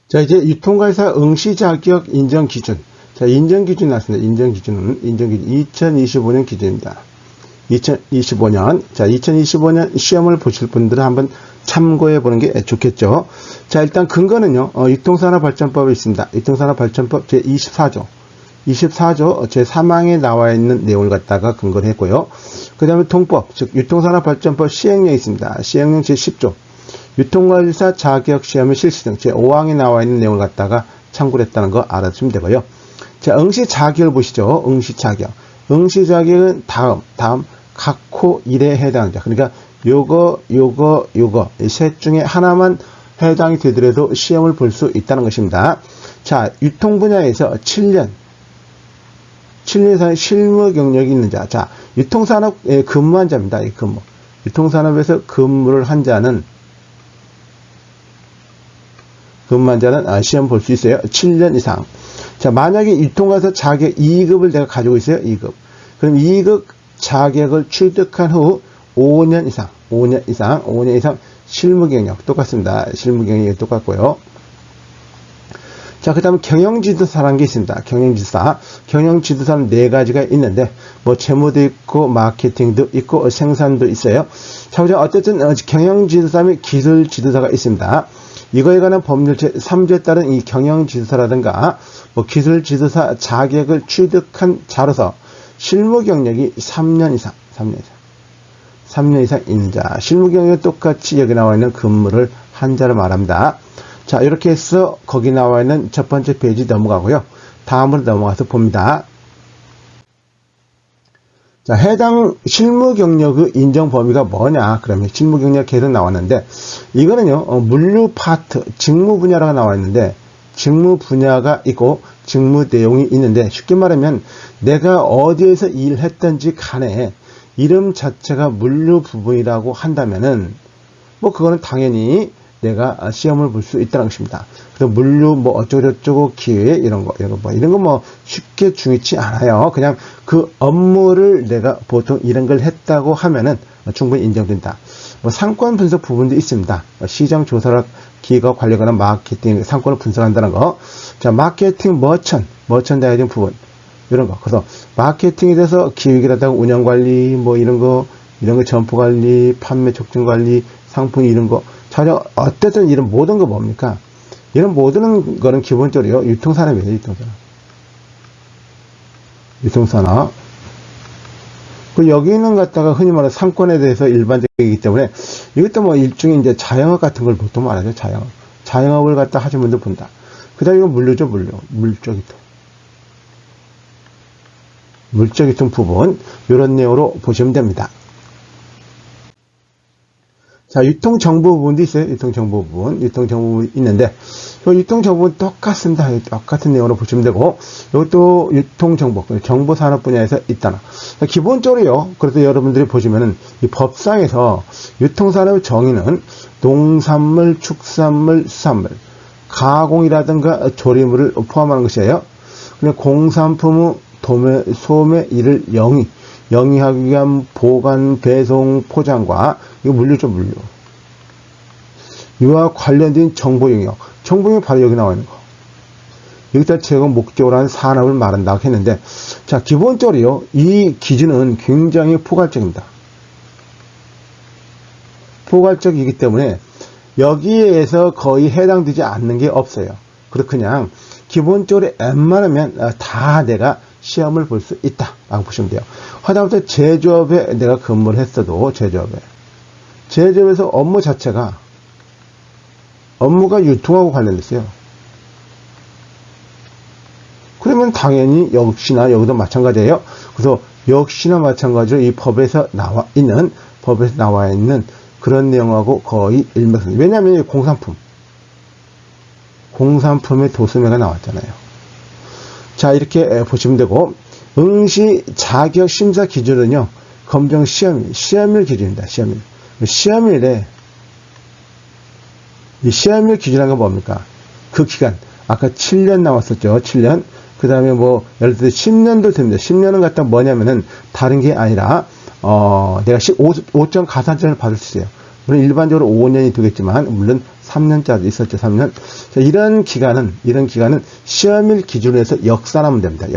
자, 이제 유통가이사 응시 자격 인정 기준. 자, 인정 기준 나왔습니다. 인정 기준은, 2025년 기준입니다. 2025년. 자, 2025년 시험을 보실 분들은 한번 참고해 보는 게 좋겠죠. 자, 일단 근거는요, 유통산업발전법에 있습니다. 유통산업발전법 제24조. 24조 제3항에 나와 있는 내용을 갖다가 근거를 했고요. 그 다음에 통법, 즉, 유통산업발전법 시행령이 있습니다. 시행령 제10조. 유통관리사 자격시험의 실시 등 제5항에 나와 있는 내용을 갖다가 참고를 했다는 거 알아두시면 되고요. 자, 응시 자격을 보시죠. 응시 자격. 응시 자격은 다음 각호 1에 해당한다. 그러니까 요거 이 셋 중에 하나만 해당이 되더라도 시험을 볼 수 있다는 것입니다. 자, 유통 분야에서 7년 이상의 실무 경력이 있는 자. 자, 유통산업에 근무한 자입니다. 이 근무. 유통산업에서 근무를 한 자는 시험 볼 수 있어요. 7년 이상. 자, 만약에 유통가서 자격 2급을 내가 가지고 있어요. 2급. 그럼 2급 자격을 취득한 후 5년 이상 실무 경력 똑같습니다. 실무 경력이 똑같고요. 자, 그 다음에 경영지도사라는 게 있습니다. 경영지도사는 4가지가 있는데, 뭐, 재무도 있고, 마케팅도 있고, 생산도 있어요. 자, 어쨌든, 경영지도사 및 기술지도사가 있습니다. 이거에 관한 법률 제3조에 따른 이 경영지도사라든가, 뭐, 기술지도사 자격을 취득한 자로서 실무 경력이 3년 이상 있는 자. 실무 경력이 똑같이 여기 나와 있는 근무를 한 자를 말합니다. 자, 이렇게 해서 거기 나와 있는 첫 번째 페이지 넘어가고요. 다음으로 넘어가서 봅니다. 자, 해당 실무 경력의 인정 범위가 뭐냐? 그러면 실무 경력 계속 나왔는데, 이거는요, 물류 파트, 직무 분야라고 나와 있는데, 직무 분야가 있고, 직무 내용이 있는데, 쉽게 말하면 내가 어디에서 일했던지 간에 이름 자체가 물류 부분이라고 한다면은, 뭐, 그거는 당연히 내가 시험을 볼 수 있다는 것입니다. 그래서 물류 뭐 어쩌고저쩌고 기회 이런 거 뭐 쉽게 중요치 않아요. 그냥 그 업무를 내가 보통 이런 걸 했다고 하면은 충분히 인정된다. 뭐 상권 분석 부분도 있습니다. 시장 조사를 기획과 관리하거나 마케팅 상권을 분석한다는 거. 자, 마케팅 머천다이징 부분 이런 거. 그래서 마케팅에 대해서 기획이라든가 운영 관리 뭐 이런 거 점포 관리, 판매 촉진 관리, 상품 이런 거. 전혀 어쨌든 이런 모든 거 뭡니까? 이런 모든 거는 기본적으로 유통산업이에요. 유통산업. 그 여기는 갖다가 흔히 말하는 상권에 대해서 일반적이기 때문에 이것도 뭐 일종의 이제 자영업 같은 걸 보통 말하죠. 자영업을 갖다 하시는 분들 본다. 그 다음에 이건 물류죠. 물적이통 부분 이런 내용으로 보시면 됩니다. 자, 유통정보 부분도 있어요. 유통정보 부분 있는데, 유통정보는 똑같습니다. 똑같은 내용으로 보시면 되고, 이것도 유통정보, 정보산업 분야에서 있다나. 기본적으로요, 그래서 여러분들이 보시면은, 이 법상에서 유통산업의 정의는 농산물, 축산물, 수산물, 가공이라든가 조리물을 포함하는 것이에요. 그냥 공산품의 소매 이를 영위하기 위한 보관, 배송, 포장과 이거 물류죠, 물류. 이와 관련된 정보 영역. 정보 영역 바로 여기 나와 있는 거. 여기다 제공 목적으로 하는 산업을 말한다고 했는데, 자, 기본적으로요, 이 기준은 굉장히 포괄적입니다. 포괄적이기 때문에 여기에서 거의 해당되지 않는 게 없어요. 그래서 그냥 기본적으로 웬만하면 다 내가 시험을 볼 수 있다 라고 보시면 돼요. 하다못해 제조업에 내가 근무를 했어도 제조업에서 업무 자체가 업무가 유통하고 관련됐어요. 그러면 당연히 역시나 여기도 마찬가지예요. 그래서 역시나 마찬가지로 이 법에서 나와 있는 그런 내용하고 거의 일맥상통. 왜냐하면 공산품의 도소매가 나왔잖아요. 자, 이렇게 보시면 되고, 응시 자격 심사 기준은요, 검정 시험일 기준입니다. 시험일에, 이 시험일 기준한 건 뭡니까? 그 기간, 아까 7년 나왔었죠. 7년. 그 다음에 뭐, 예를 들어 10년도 됩니다. 10년은 갖다 뭐냐면은, 다른 게 아니라, 내가 5점 가산점을 받을 수 있어요. 물론 일반적으로 5년이 되겠지만, 물론 3년짜리 있었죠, 3년. 자, 이런 기간은 시험일 기준으로 해서 역산하면 됩니다,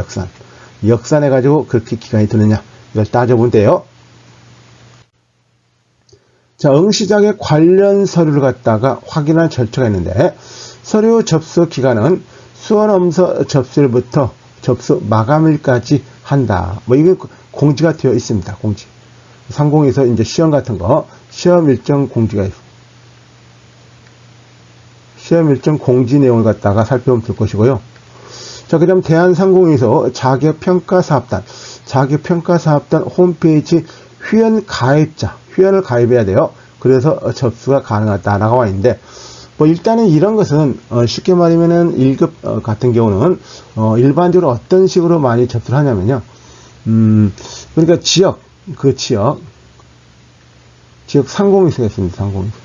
역산해가지고 그렇게 기간이 드느냐, 이걸 따져보면 돼요. 자, 응시자격 관련 서류를 갖다가 확인할 절차가 있는데, 서류 접수 기간은 수원엄서 접수일부터 접수 마감일까지 한다. 뭐, 이게 공지가 되어 있습니다, 공지. 상공에서 이제 시험 같은 거, 시험 일정 공지가 있고, 시험 일정 공지 내용을 갖다가 살펴보면 될 것이고요. 자, 그 다음 대한상공에서 자격평가사업단 홈페이지 회원 가입자, 회원을 가입해야 돼요. 그래서 접수가 가능하다 나와 있는데, 뭐 일단은 이런 것은 쉽게 말하면은 1급 같은 경우는 일반적으로 어떤 식으로 많이 접수를 하냐면요. 그러니까 지역 상공회의소가 있습니다. 상공회의소.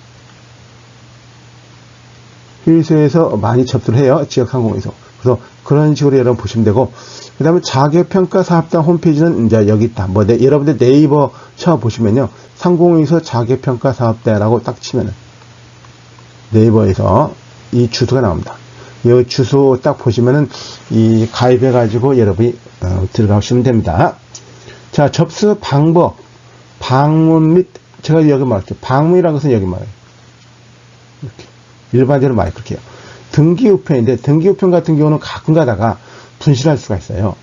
회의소에서 많이 접수를 해요. 지역 상공회의소. 그래서 그런 식으로 여러분 보시면 되고, 그 다음에 자격평가사업단 홈페이지는 이제 여기 있다. 뭐 여러분들 네이버 쳐보시면요. 상공회의소 자격평가사업단이라고 딱 치면은 네이버에서 이 주소가 나옵니다. 이 주소 딱 보시면은 이 가입해가지고 여러분이 들어가시면 됩니다. 자, 접수 방법, 방문 및 제가 여기 말했죠. 방문이라는 것은 여기 말해요. 이렇게 일반적으로 말해 그렇게 해요. 등기우편인데 등기우편 같은 경우는 가끔 가다가 분실할 수가 있어요.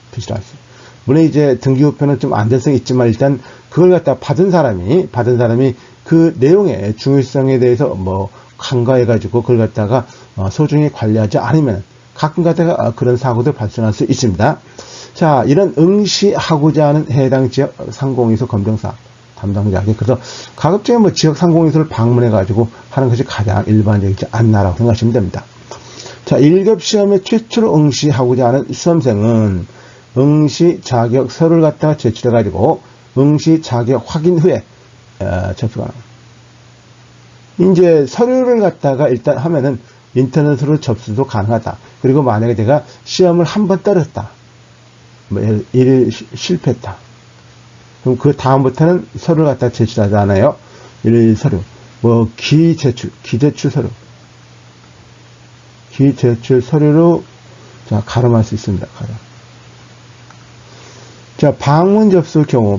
물론 이제 등기우편은 좀 안전성이 있지만 일단 그걸 갖다 받은 사람이 그 내용의 중요성에 대해서 뭐 간과해가지고 그걸 갖다가 소중히 관리하지 않으면 가끔 가다가 그런 사고도 발생할 수 있습니다. 자, 이런 응시하고자 하는 해당 지역 상공회의소 검정사 담당자에게 그래서 가급적이면 뭐 지역 상공회의소를 방문해가지고 하는 것이 가장 일반적이지 않나라고 생각하시면 됩니다. 자, 1급 시험에 최초로 응시하고자 하는 수험생은 응시 자격 서류를 갖다가 제출해가지고 응시 자격 확인 후에 접수가 합니다. 이제 서류를 갖다가 일단 하면은 인터넷으로 접수도 가능하다. 그리고 만약에 내가 시험을 한번 떨었다. 뭐, 일 실패했다. 그럼 그 다음부터는 서류를 갖다 제출하잖아요. 일 서류. 뭐, 기제출 서류. 기제출 서류로, 자, 가름할 수 있습니다. 가름. 자, 방문 접수 경우,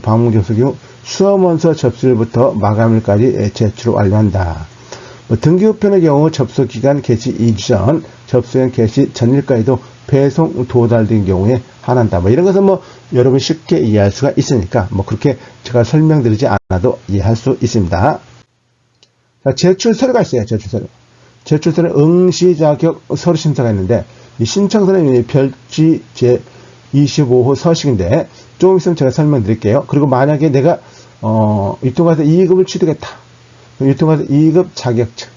수험원서 접수일부터 마감일까지 제출 완료한다. 뭐 등기우편의 경우 접수기간 개시 2주 전, 접수형 개시 전일까지도 배송 도달된 경우에 한한다. 뭐 이런 것은 뭐 여러분 쉽게 이해할 수가 있으니까 뭐 그렇게 제가 설명드리지 않아도 이해할 수 있습니다. 자, 제출 서류가 있어요. 제출 서류 응시 자격 서류 심사가 있는데 이 신청서는 별지 제 25호 서식인데 조금 있으면 제가 설명드릴게요. 그리고 만약에 내가 유통가에서 2급을 취득했다. 유통가에서 2급 자격증.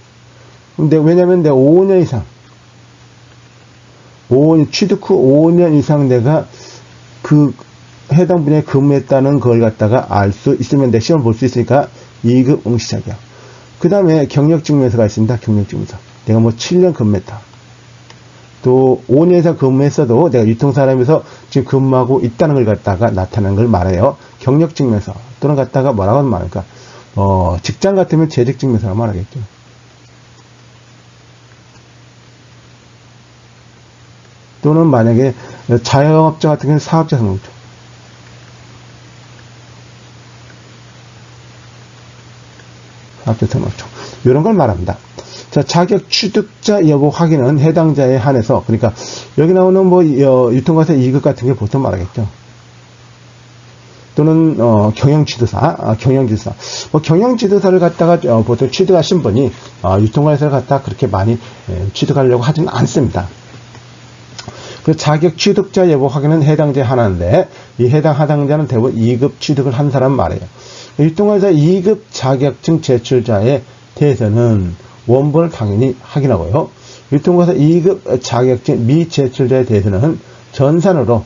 근데 왜냐면 내가 5년 이상 취득 후 5년 이상 내가 그 해당 분야에 근무했다는 걸 갖다가 알 수 있으면 내 시험을 볼 수 있으니까 2급 응시 자격. 그 다음에 경력증명서가 있습니다. 경력증명서. 내가 뭐 7년 근무했다. 또 5년 이상 근무했어도 내가 유통사람에서 지금 근무하고 있다는 걸 갖다가 나타내는 걸 말해요. 경력증명서 또는 갖다가 뭐라고 말할까? 직장 같으면 재직증명서라고 말하겠죠. 또는 만약에 자영업자 같은 경우는 사업자 등록증. 사업자 등록증. 이런 걸 말합니다. 자, 자격 취득자 여부 확인은 해당자에 한해서, 그러니까, 여기 나오는 뭐, 유통과세 2급 같은 게 보통 말하겠죠. 또는, 경영지도사. 뭐, 경영지도사를 갖다가, 보통 취득하신 분이, 유통과세를 갖다가 그렇게 많이 취득하려고 하지는 않습니다. 그 자격 취득자 여부 확인은 해당자에 한하는데, 이 해당자는 대부분 2급 취득을 한 사람 말이에요. 유통과세 2급 자격증 제출자에 대해서는 원본을 당연히 확인하고요. 유통과세 2급 자격증 미제출자에 대해서는 전산으로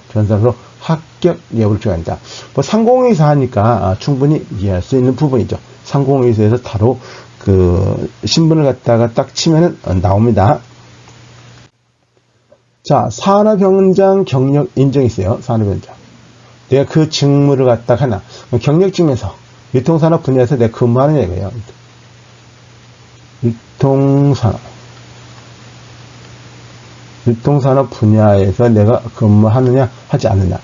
합격 여부를 조회한다. 뭐 상공회의소 하니까 충분히 이해할 수 있는 부분이죠. 상공회의소에서 바로 그 신분을 갖다가 딱 치면은 나옵니다. 자, 산업현장 경력 인정이 있어요. 산업현장. 내가 그 직무를 갖다가 하나. 경력증에서 유통산업 분야에서 내가 근무하는 얘기예요. 유통산업 분야에서 내가 근무하느냐 하지 않느냐.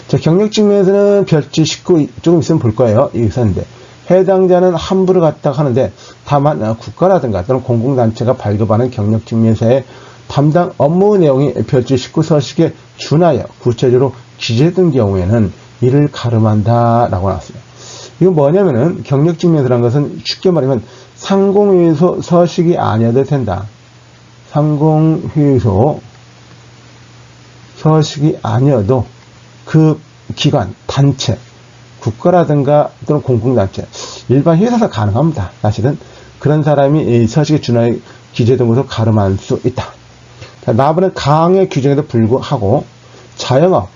자, 경력 증명에서는 별지 19 조금 있으면 볼 거예요. 이 의사인데 해당자는 함부로 갖다가 하는데 다만 국가라든가 또는 공공단체가 발급하는 경력 증명서의 담당 업무 내용이 별지 19 서식에 준하여 구체적으로 기재된 경우에는 이를 가름한다라고 나왔어요. 이건 뭐냐면은 경력 증명서라는 것은 쉽게 말하면 상공회의소 서식이 아니어도 된다. 상공회의소 서식이 아니어도 그 기관, 단체, 국가라든가 또는 공공단체, 일반 회사에서 가능합니다. 사실은 그런 사람이 서식에 준하여 기재된 것으로 가름할 수 있다. 자, 나부는 강의 규정에도 불구하고 자영업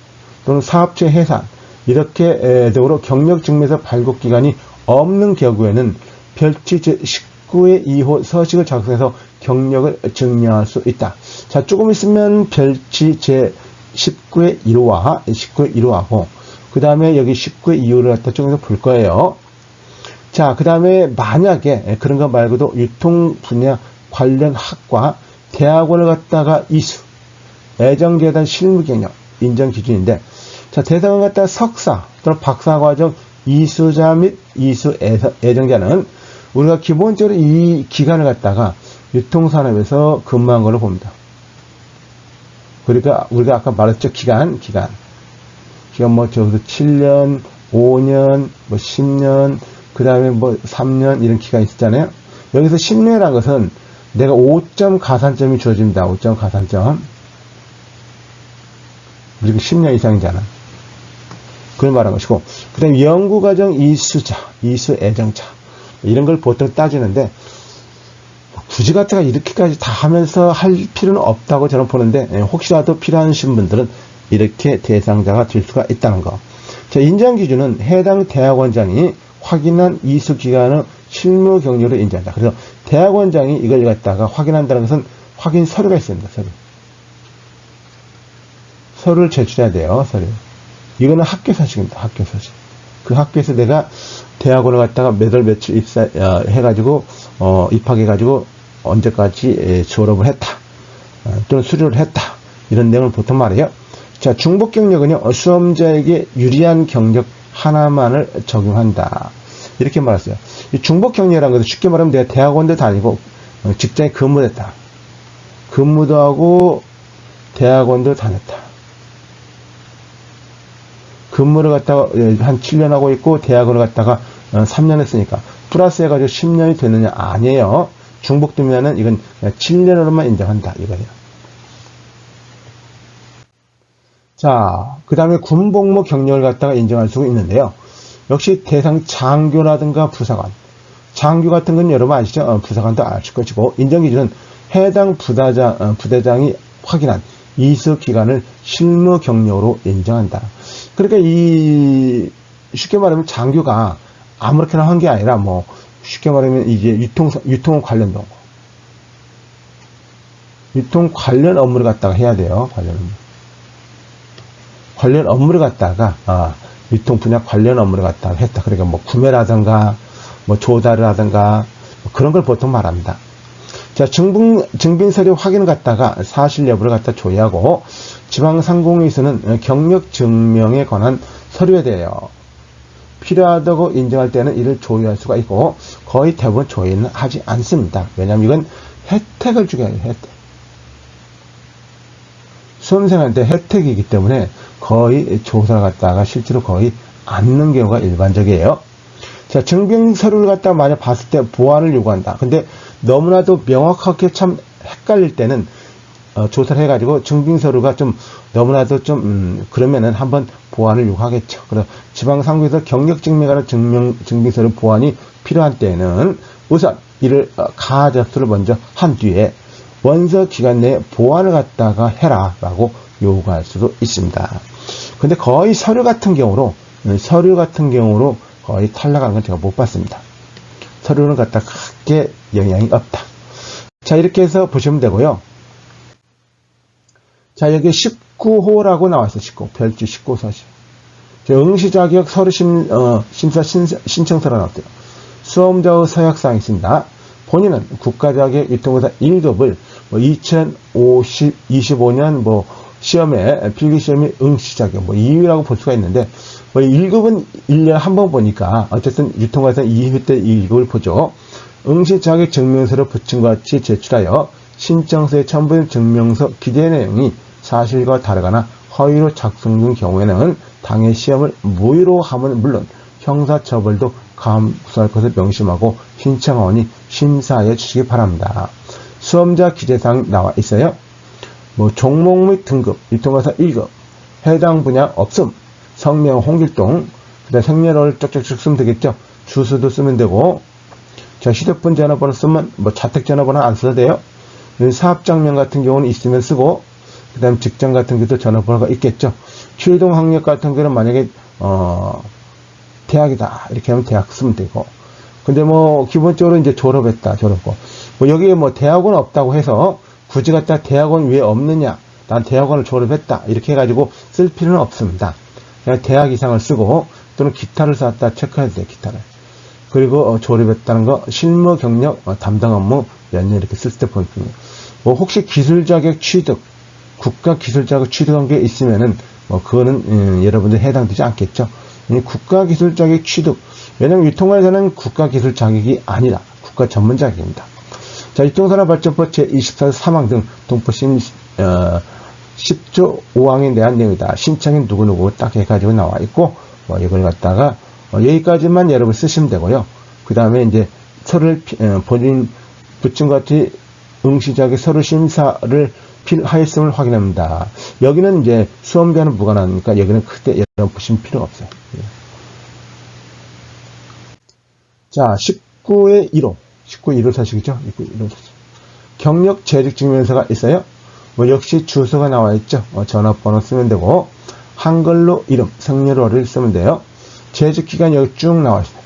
또는 사업체 해산 이렇게 등으로 경력증명서 발급기관이 없는 경우에는 별지 제19의 2호 서식을 작성해서 경력을 증명할 수 있다. 자, 조금 있으면 별지 제19의 1호하고 그 다음에 여기 19의 2호를 갖다 조금 더 볼 거예요. 자, 그 다음에 만약에 그런 거 말고도 유통 분야 관련 학과 대학원을 갖다가 이수, 애정재단 실무경력 인정 기준인데, 자, 대상을 갖다가 석사 또는 박사과정 이수자 및 이수 애정자는 우리가 기본적으로 이 기간을 갖다가 유통산업에서 근무한 걸로 봅니다. 그러니까 우리가 아까 말했죠. 기간 뭐 저기서 7년, 5년, 뭐 10년, 그 다음에 뭐 3년 이런 기간이 있었잖아요. 여기서 10년이라는 것은 내가 5점 가산점이 주어집니다. 5점 가산점. 그리고 10년 이상이잖아. 그걸 말한 것이고, 그 다음에 연구과정 이수자, 이수 애정자 이런 걸 보통 따지는데 굳이 갖다가 이렇게까지 다 하면서 할 필요는 없다고 저는 보는데, 혹시라도 필요하신 분들은 이렇게 대상자가 될 수가 있다는 거. 자, 인정 기준은 해당 대학원장이 확인한 이수 기간의 실무 경력을 인정한다. 그래서 대학원장이 이걸 갖다가 확인한다는 것은 확인 서류가 있습니다. 서류를 제출해야 돼요. 서류. 이거는 학교 서식입니다. 학교 서식. 그 학교에서 내가 대학원을 갖다가 몇 월 며칠 해가지고 입학해가지고 언제까지 졸업을 했다. 또는 수료를 했다. 이런 내용을 보통 말해요. 자, 중복 경력은요, 수험자에게 유리한 경력 하나만을 적용한다. 이렇게 말했어요. 이 중복 경력이라는 것은 쉽게 말하면 내가 대학원도 다니고 직장에 근무를 했다. 근무도 하고 대학원도 다녔다. 근무를 갖다가 한 7년 하고 있고 대학원을 갖다가 3년 했으니까 플러스 해가지고 10년이 됐느냐? 아니에요. 중복되면은 이건 7년으로만 인정한다. 이거예요. 자, 그 다음에 군복무 경력을 갖다가 인정할 수가 있는데요. 역시 대상 장교라든가 부사관. 장교 같은 건 여러분 아시죠? 부사관도 아실 것이고, 인정 기준은 해당 부대장이 확인한 이수 기간을 실무 경력으로 인정한다. 그러니까 쉽게 말하면 장교가 아무렇게나 한 게 아니라 쉽게 말하면 이게 유통 관련된 거. 유통 관련 업무를 갖다가 해야 돼요. 관련 업무를 갖다가 유통 분야 관련 업무를 갖다가 했다. 그러니까 구매라든가 조달을 하든가 그런 걸 보통 말합니다. 자, 증빙 서류 확인을 갖다가 사실 여부를 갖다 조회하고 지방상공회의소는 경력 증명에 관한 서류에 대하여 필요하다고 인정할 때는 이를 조회할 수가 있고 거의 대부분 조회는 하지 않습니다. 왜냐하면 이건 혜택을 주게 해요. 혜택. 수험생한테 혜택이기 때문에 거의 조사를 갖다가 실제로 거의 않는 경우가 일반적이에요. 자, 증빙 서류를 갖다가 만약 봤을 때 보완을 요구한다. 근데 너무나도 명확하게 참 헷갈릴 때는 조사를 해가지고 증빙 서류가 좀 너무나도 그러면은 한번 보완을 요구하겠죠. 그래서 지방상공에서 경력 증명하는 증빙 서류 보완이 필요한 때에는 우선 이를 가접수를 먼저 한 뒤에 원서 기간 내에 보완을 갖다가 해라라고 요구할 수도 있습니다. 근데 거의 서류 같은 경우로 거의 탈락하는 건 제가 못 봤습니다. 서류는 갖다 크게 영향이 없다. 자, 이렇게 해서 보시면 되고요. 자, 여기 19호라고 나와있어요. 19. 별지 19 서식. 응시 자격 서류 심사 신청서가 나왔대요. 수험자의 서약사항이 있습니다. 본인은 국가자격 유통회사 1급을 2025년 시험에 필기시험에 응시 자격 2위라고 볼 수가 있는데 1급은 1년에 한 번 보니까 어쨌든 유통회사 2회 때 1급을 보죠. 응시 자격 증명서를 부침과 같이 제출하여 신청서에 첨부된 증명서 기재 내용이 사실과 다르거나 허위로 작성된 경우에는 당해 시험을 무효로 하면 물론 형사처벌도 감수할 것을 명심하고 신청하오니 심사해 주시기 바랍니다. 수험자 기재사항 나와 있어요. 종목 및 등급, 유통회사 1급, 해당 분야 없음, 성명 홍길동, 그다음 생년월일 쪽쪽쪽 쓰면 되겠죠. 주소도 쓰면 되고, 자, 휴대폰 전화번호 쓰면 자택 전화번호 안 써도 돼요. 사업장명 같은 경우는 있으면 쓰고, 그 다음 직장 같은 경우도 전화번호가 있겠죠. 출동 학력 같은 경우는 만약에 대학이다 이렇게 하면 대학 쓰면 되고, 근데 기본적으로 이제 졸업했다 졸업고, 여기에 대학원 없다고 해서 굳이 갖다 대학원 왜 없느냐, 난 대학원을 졸업했다 이렇게 해가지고 쓸 필요는 없습니다. 그냥 대학 이상을 쓰고 또는 기타를 쌓았다 체크해야 돼요. 기타를. 그리고 졸업했다는 거, 실무 경력, 담당 업무 몇 년 이렇게 쓸 때 보입니다. 혹시 기술 자격 취득, 국가 기술 자격 취득한 게 있으면은 그거는 여러분들 해당되지 않겠죠. 국가 기술 자격 취득, 왜냐면 유통회사는 국가 기술 자격이 아니라 국가 전문 자격입니다. 자, 유통산업발전법 제24조 3항 등 동포심 10조 5항에 대한 내용이다. 신청인 누구누구 딱 해가지고 나와 있고, 이걸 갖다가 여기까지만 여러분 쓰시면 되고요. 그 다음에 이제 서류를 본인 부침과 같이 응시자격 서류 심사를 하였음을 확인합니다. 여기는 이제 수험자는 무관하니까 여기는 크게 여러분 보시면 필요가 없어요. 자, 19의 1호. 19의 1호 사실이죠? 1호 사실. 경력 재직 증명서가 있어요. 역시 주소가 나와 있죠. 전화번호 쓰면 되고, 한글로 이름, 생년월일 쓰면 돼요. 재직 기간 여기 쭉 나와 있어요.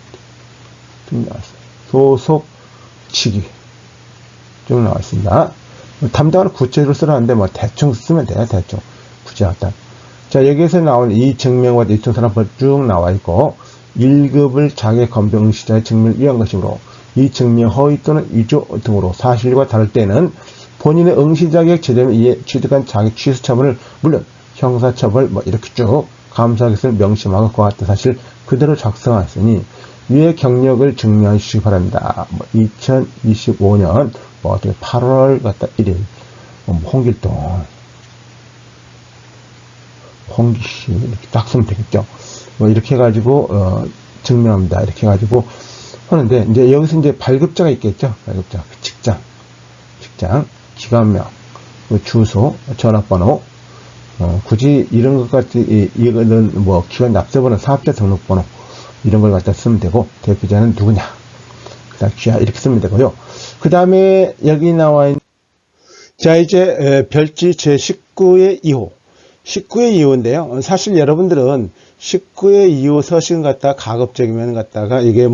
쭉 나와 있어요. 소속 직위 쭉 나와 있습니다. 담당을 구체적으로 쓰라는데 대충 쓰면 돼요. 대충. 굳이 갖다. 자, 여기에서 나온 이 증명과 유통산업법 쭉 나와 있고, 1급을 자기 검정 응시자의 증명을 위한 것이므로 이 증명 허위 또는 위조 등으로 사실과 다를 때는 본인의 응시자격 제대로 취득한 자격 취소 처분을 물론 형사처벌 이렇게 쭉 감사하겠을 명심하고 그와 같은 사실 그대로 작성하였으니 위의 경력을 증명해 주시기 바랍니다. 2025년 8월 1일 홍길동 홍기씨 이렇게 딱 쓰면 되겠죠. 이렇게 해가지고 증명합니다. 이렇게 해가지고 하는데, 이제 여기서 이제 발급자가 있겠죠. 발급자, 직장, 기관명, 주소, 전화번호, 굳이 이런 것 같이 이거는 기관 납세번호, 사업자 등록번호 이런 걸 갖다 쓰면 되고, 대표자는 누구냐, 그다음 귀하 이렇게 쓰면 되고요. 그 다음에 여기 나와 있는, 자, 이제 별지 제 19의 2호. 19의 2호인데요. 사실 여러분들은 19의 2호 서식은 갖다가 가급적이면 갖다가 이게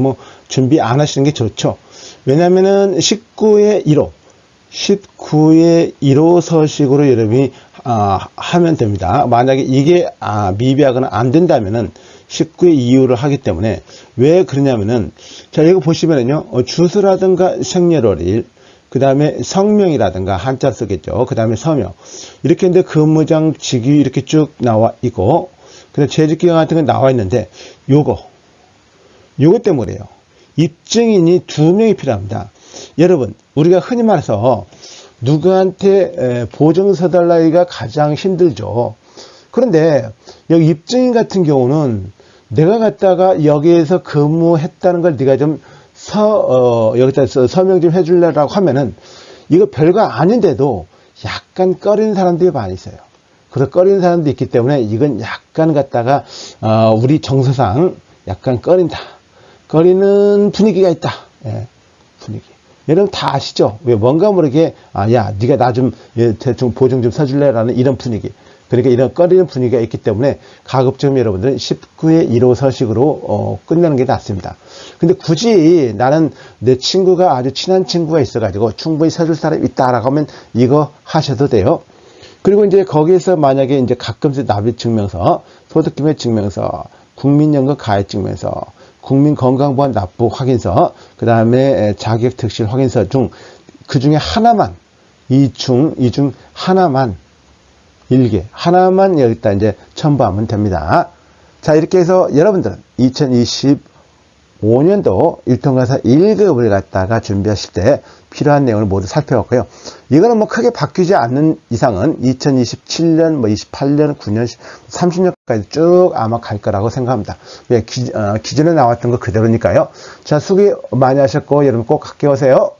준비 안 하시는 게 좋죠. 왜냐면은 19의 1호, 19의 1호 서식으로 여러분이 하면 됩니다. 만약에 이게 미비하거나 안 된다면은 19의 2호를 하기 때문에, 왜 그러냐면은, 자, 여기 보시면은요, 주소라든가 생년월일, 그 다음에 성명이라든가 한자 쓰겠죠. 그 다음에 서명. 이렇게 했는데 근무장 직위 이렇게 쭉 나와 있고, 그 다음에 재직기간 같은 거 나와 있는데, 요거 때문에요. 입증인이 2명이 필요합니다. 여러분, 우리가 흔히 말해서 누구한테 보증서 달라기가 가장 힘들죠. 그런데 여기 입증인 같은 경우는 내가 갖다가 여기에서 근무했다는 걸 네가 좀 여기다 서명 좀 해줄래라고 하면은 이거 별거 아닌데도 약간 꺼리는 사람들이 많이 있어요. 그래서 꺼리는 사람도 있기 때문에 이건 약간 갖다가 우리 정서상 약간 꺼리는 분위기가 있다. 예, 분위기. 여러분 다 아시죠? 왜 뭔가 모르게 야 네가 나 좀 대충 보증 좀 서줄래라는 이런 분위기. 그러니까 이런 꺼리는 분위기가 있기 때문에 가급적 여러분들은 19의 1호 서식으로 끝내는 게 낫습니다. 근데 굳이 나는 내 친구가 아주 친한 친구가 있어가지고 충분히 서줄 사람이 있다라고 하면 이거 하셔도 돼요. 그리고 이제 거기에서 만약에 이제 가끔씩 납입 증명서, 소득금액 증명서, 국민연금 가입 증명서, 국민건강보험납부 확인서, 그 다음에 자격특실 확인서 중 그 중에 하나만, 이 중 하나만, 일개 하나만 여기다 이제 첨부하면 됩니다. 자, 이렇게 해서 여러분들은 2025년도 1통과사 1급을 갖다가 준비하실 때 필요한 내용을 모두 살펴봤고요. 이거는 뭐 크게 바뀌지 않는 이상은 2027년, 28년, 9년, 30년까지 쭉 아마 갈 거라고 생각합니다. 기존에 나왔던 거 그대로니까요. 자, 수고 많이 하셨고, 여러분 꼭 학교 오세요.